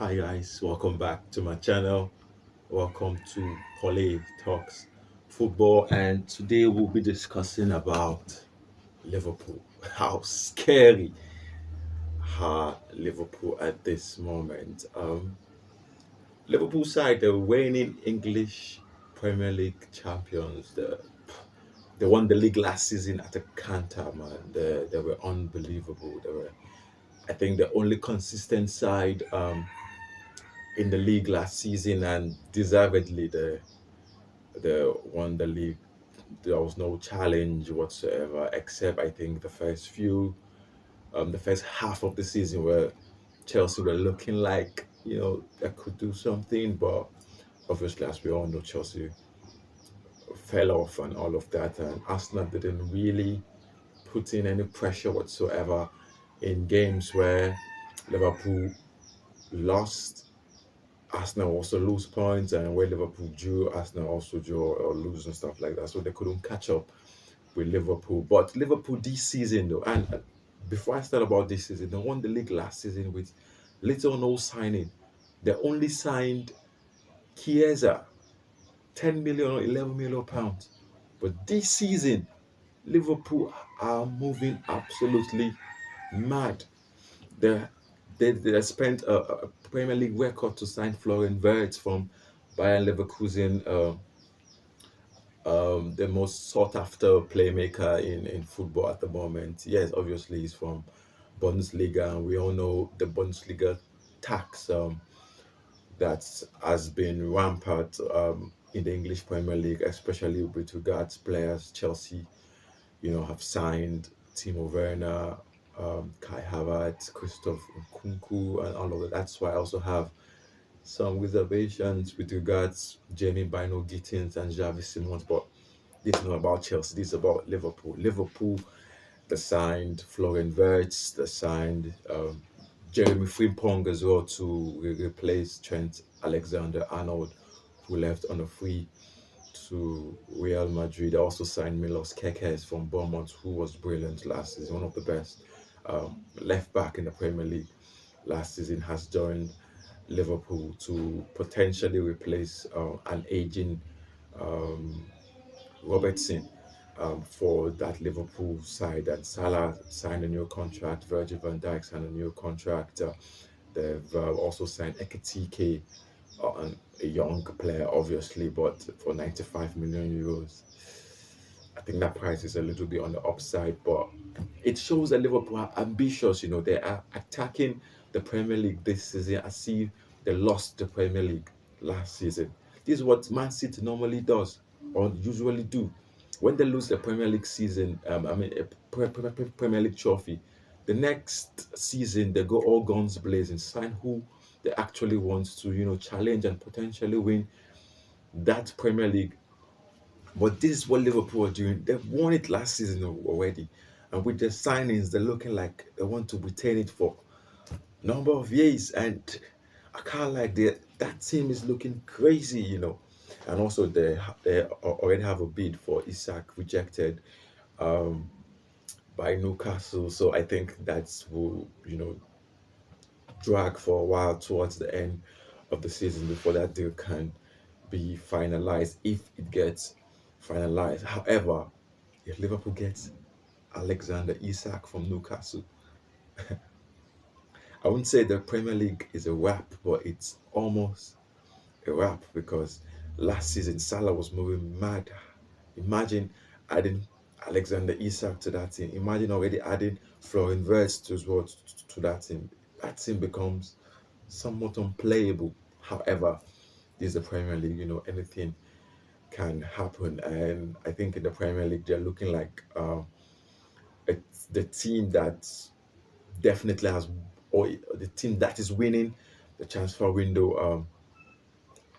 Hi guys, welcome back to my channel. Welcome to Paule Talks Football, and today we'll be discussing about Liverpool. How scary are Liverpool at this moment? Liverpool side, the reigning English Premier League champions. They won the league last season at a canter, man. They were unbelievable. They were, I think, the only consistent side. In the league last season, and deservedly they won the league. There was no challenge whatsoever, except I think the first half of the season where Chelsea were looking like they could do something, but obviously, as we all know, Chelsea fell off and all of that, and Arsenal didn't really put in any pressure whatsoever in games where Liverpool lost. Arsenal also lose points, and where Liverpool drew, Arsenal also draw or lose and stuff like that. So they couldn't catch up with Liverpool. But Liverpool this season, though, and before I start about this season, they won the league last season with little or no signing. They only signed Chiesa, 10 million or 11 million pounds. But this season, Liverpool are moving absolutely mad. They they spent a Premier League record to sign Florian Wirtz from Bayern Leverkusen, the most sought after playmaker in football at the moment. Yes, obviously he's from Bundesliga, and we all know the Bundesliga tax that has been rampant in the English Premier League, especially with regards players. Chelsea, have signed Timo Werner, Kai Havertz, Christoph Nkunku, and all of that. That's why I also have some reservations with regards Jamie Bino Gittins and Javi Simons. But this is not about Chelsea. This is about Liverpool. Liverpool, they signed Florian Wirtz. They signed Jeremy Frimpong as well to replace Trent Alexander-Arnold, who left on a free to Real Madrid. They also signed Milos Kekes from Bournemouth, who was brilliant last season, one of the best left back in the Premier League last season, has joined Liverpool to potentially replace an aging um, Robertson for that Liverpool side. And Salah signed a new contract. Virgil van Dijk signed a new contract. They've also signed Ekitike, a young player, obviously, but for 95 million euros. I think that price is a little bit on the upside, but it shows that Liverpool are ambitious. They are attacking the Premier League this season as if they lost the Premier League last season. This is what Man City normally does or usually do. When they lose the Premier League season, a Premier League trophy, the next season they go all guns blazing, sign who they actually want to, challenge and potentially win that Premier League. But this is what Liverpool are doing. They've won it last season already. And with the signings, they're looking like they want to retain it for a number of years. And I can't like that team is looking crazy. And also they already have a bid for Isak rejected um, by Newcastle. So I think that's will, drag for a while towards the end of the season before that deal can be finalized, if it gets finalized. However, if Liverpool gets Alexander Isak from Newcastle, I wouldn't say the Premier League is a wrap, but it's almost a wrap because last season Salah was moving mad. Imagine adding Alexander Isak to that team. Imagine already adding Florian Wirtz to as well to that team. That team becomes somewhat unplayable. However, this is the Premier League. Anything can happen, and I think in the Premier League they're looking like it's the team that definitely has, or the team that is winning the transfer window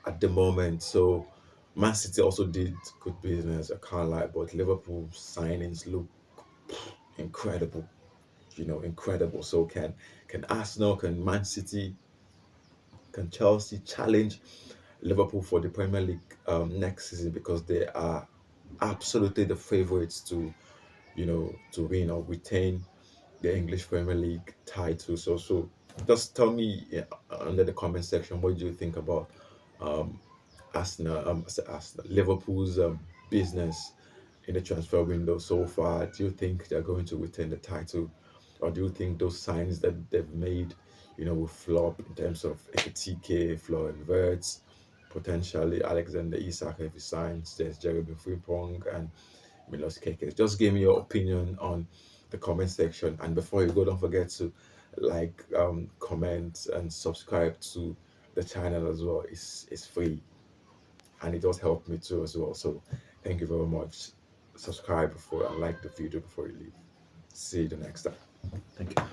at the moment. So Man City also did good business, I can't lie, but Liverpool signings look incredible. Incredible. So can Arsenal, can Man City, can Chelsea challenge Liverpool for the Premier League next season, because they are absolutely the favorites to win or retain the English Premier League title. So Just tell me, under the comment section, what do you think about um, Arsenal, Arsenal, Liverpool's business in the transfer window so far? Do you think they're going to retain the title, or do you think those signs that they've made, will flop in terms of Ekitike, Florian Wirtz, potentially Alexander Isak if he signs? There's Jeremy Frimpong and Milos Kekes. Just give me your opinion on the comment section, and before you go, don't forget to like, comment, and subscribe to the channel as well. It's free, and it does help me too as well. So thank you very much. Subscribe before and like the video before you leave. See you the next time. Thank you.